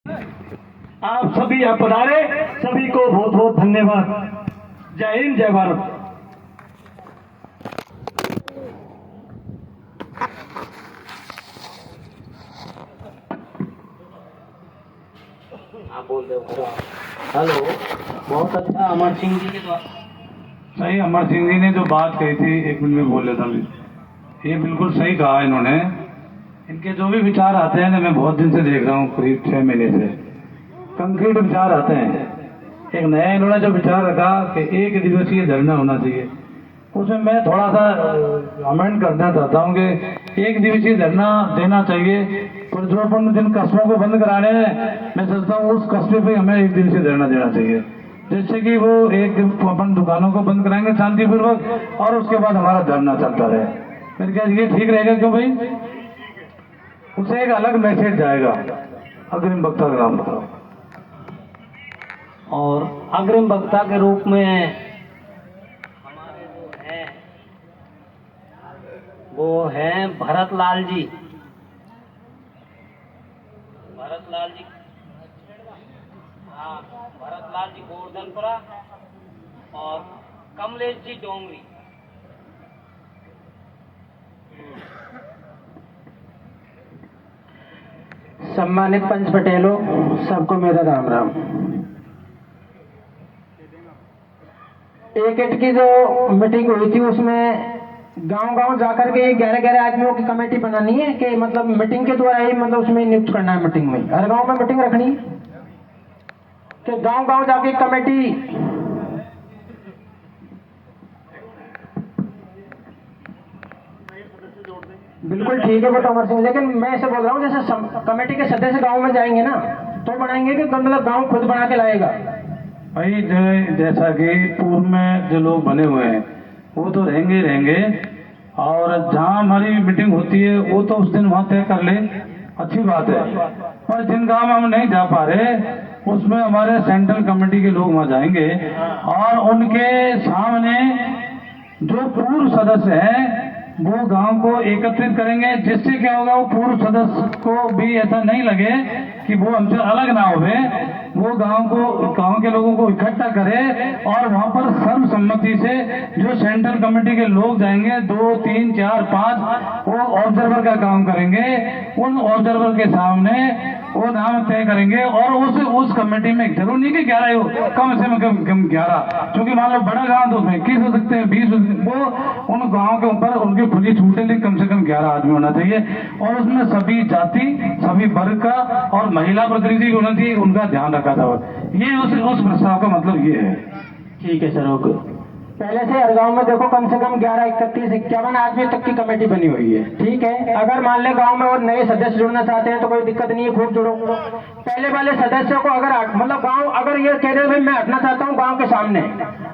आप सभी यहाँ पधारे, सभी को बहुत बहुत धन्यवाद। जय हिंद, जय भारत। आप बोल रहे हो? हेलो, बहुत अच्छा अमर सिंह जी के द्वारा। सही, अमर सिंह जी ने जो बात कही थी, एक मिनट में बोल लेता हूँ, ये बिल्कुल सही कहा इन्होंने। इनके जो भी विचार आते हैं ना, मैं बहुत दिन से देख रहा हूँ, करीब 6 महीने से कंक्रीट विचार आते हैं। एक नया इन्होंने जो विचार रखा कि 1 दिवसीय धरना होना चाहिए, उसमें मैं थोड़ा सा अमेंड करना चाहता हूँ कि 1 दिवसीय धरना देना चाहिए, पर जो अपन जिन कस्बों को बंद कराने हैं, मैं सोचता हूँ उस कस्बे पे हमें 1 दिवसीय धरना देना चाहिए। जैसे कि वो एक दिन अपन दुकानों को बंद कराएंगे शांतिपूर्वक, और उसके बाद हमारा धरना चलता रहे। मेरे ख्याल ये ठीक रहेगा, क्यों भाई? उसे एक अलग मैसेज जाएगा। अग्रिम वक्ता का नाम बताओ। और अग्रिम वक्ता के रूप में हमारे जो हैं वो हैं भरत लाल जी। भरत लाल जी, हाँ, भरत लाल जी गोवर्धनपुरा और कमलेश जी डोंगरी। सम्मानित पंच पटेलों, सबको मेरा राम राम। एक की जो मीटिंग हुई थी, उसमें गांव-गांव जाकर के 11-11 आदमियों की कमेटी बनानी है कि मतलब मीटिंग के द्वारा ही मतलब उसमें नियुक्त करना है। मीटिंग में हर गांव में मीटिंग रखनी है कि गांव-गांव जाके कमेटी बिल्कुल ठीक है बेटा अमर सिंह, लेकिन मैं ऐसे बोल रहा हूँ जैसे कमेटी के सदस्य गांव में जाएंगे ना, तो बनाएंगे कि मतलब गांव खुद बना के लाएगा। भाई जैसा कि पूर्व में जो लोग बने हुए हैं वो तो रहेंगे, और जहाँ हमारी मीटिंग होती है वो तो उस दिन वहाँ तय कर ले, अच्छी बात है। पर जिन गाँव में हम नहीं जा पा रहे, उसमें हमारे सेंट्रल कमेटी के लोग वहाँ जाएंगे और उनके सामने जो पूर्व सदस्य हैं वो गांव को एकत्रित करेंगे, जिससे क्या होगा, वो पूर्व सदस्य को भी ऐसा नहीं लगे कि वो हमसे अलग ना होवे। वो गांव के लोगों को इकट्ठा करे और वहां पर सर्वसम्मति से जो सेंट्रल कमेटी के लोग जाएंगे, 2, 3, 4, 5, वो ऑब्जर्वर का काम करेंगे। उन ऑब्जर्वर के सामने वो नाम तय करेंगे और उस कमेटी में जरूर नहीं कि 11 हो, कम से कम 11, क्योंकि मान लो बड़ा गांव तो उसमें 21 हो सकते हैं, 20 हो सकते हैं। वो उन गाँव के ऊपर उनकी खुली छूटे, लेकिन कम से कम 11 आदमी होना चाहिए, और उसमें सभी जाति, सभी वर्ग का और महिला प्रतिनिधि होना चाहिए, उनका ध्यान रखा था। ये उस प्रस्ताव का मतलब ये है। ठीक है सर, ओके। पहले से हर गांव में देखो कम से कम 11, 31, 51 आदमी तक की कमेटी बनी हुई है। ठीक है, अगर मान ले गांव में और नए सदस्य जुड़ना चाहते हैं तो कोई दिक्कत नहीं है, खूब जुड़ो। पहले वाले सदस्यों को अगर मतलब गांव अगर ये कह रहे भाई मैं हटना चाहता हूँ गांव के सामने,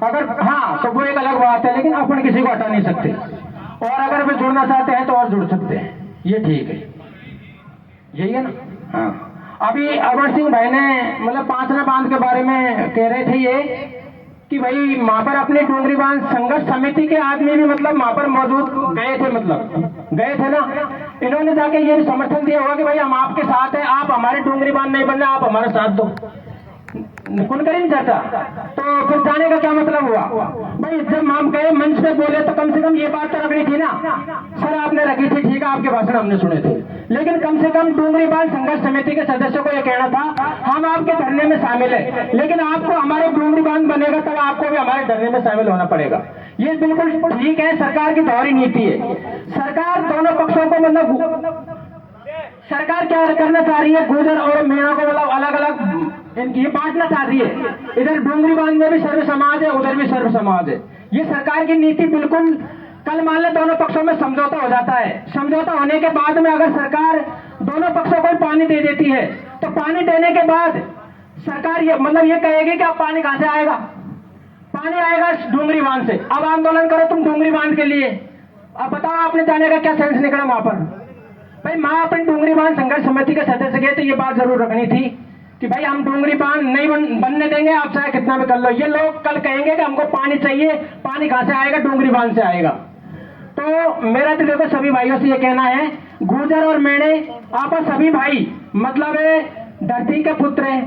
अगर हाँ तो वो एक अलग बात है, लेकिन अपन किसी को हटा नहीं सकते। और अगर वे जुड़ना चाहते हैं तो और जुड़ सकते हैं, ये ठीक है, यही है ना। हाँ, अभी अमर सिंह भाई ने मतलब 5 बांध के बारे में कह रहे थे ये कि भाई वहां पर अपने डोंगरी बांध संघर्ष समिति के आदमी भी मतलब वहां पर मौजूद गए थे ना। इन्होंने जाके ये समर्थन दिया होगा कि भाई हम आपके साथ हैं, आप हमारे डोंगरी बांध नहीं बनना, आप हमारा साथ दो। कौन करें चर्चा? तो फिर जाने का क्या मतलब हुआ भाई? जब हम गए मंच पे बोले तो कम से कम ये बात तो रखनी थी ना। सर आपने रखी थी, ठीक है, आपके भाषण हमने सुने थे, लेकिन कम से कम डोंगरी बांध संघर्ष समिति के सदस्यों को यह कहना था हम आपके धरने में शामिल है, लेकिन आपको हमारे डोंगरी बांध बनेगा तब आपको भी हमारे धरने में शामिल होना पड़ेगा। ये बिल्कुल ठीक है, सरकार की दोहरी नीति है। सरकार दोनों पक्षों को मतलब सरकार क्या करना चाह रही है, गुर्जर और मीणा को मतलब अलग अलग ये बांटना चाह रही है। इधर डोंगरी बांध में भी सर्व समाज है, उधर भी सर्व समाज है। ये सरकार की नीति बिल्कुल। कल मान लो दोनों पक्षों में समझौता हो जाता है, समझौता होने के बाद में अगर सरकार दोनों पक्षों को पानी दे देती है तो पानी देने के बाद सरकार ये मतलब ये कहेगी कि अब पानी कहां से आएगा? पानी आएगा डोंगरी बांध से। अब आंदोलन करो तुम डोंगरी बांध के लिए। अब बताओ आपने जाने का क्या सेंस निकला वहां पर? भाई माँ अपनी डोंगरी बांध संघर्ष समिति के सदस्य गए तो ये बात जरूर रखनी थी कि भाई हम डोंगरी बांध नहीं बनने देंगे, आप चाहे कितना भी कर लो। ये लोग कल कहेंगे कि हमको पानी चाहिए, पानी कहां से आएगा? डोंगरी बांध से आएगा। तो मेरा तो देखो सभी भाइयों से ये कहना है, गुर्जर और मेणे आपस सभी भाई मतलब धरती के पुत्र हैं,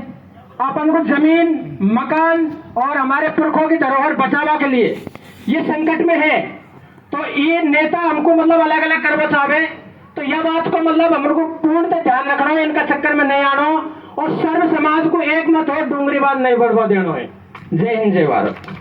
अपन को जमीन, मकान और हमारे पुरखों की धरोहर बचावा के लिए ये संकट में है, तो ये नेता हमको मतलब अलग अलग करवा चाहे, तो यह बात को मतलब हमको पूर्णतः ध्यान रखना है, इनका चक्कर में नहीं आना और सर्व समाज को एक मत हो, डूंगरीबाद नहीं बढ़वा देना है। जय हिंद, जय भारत।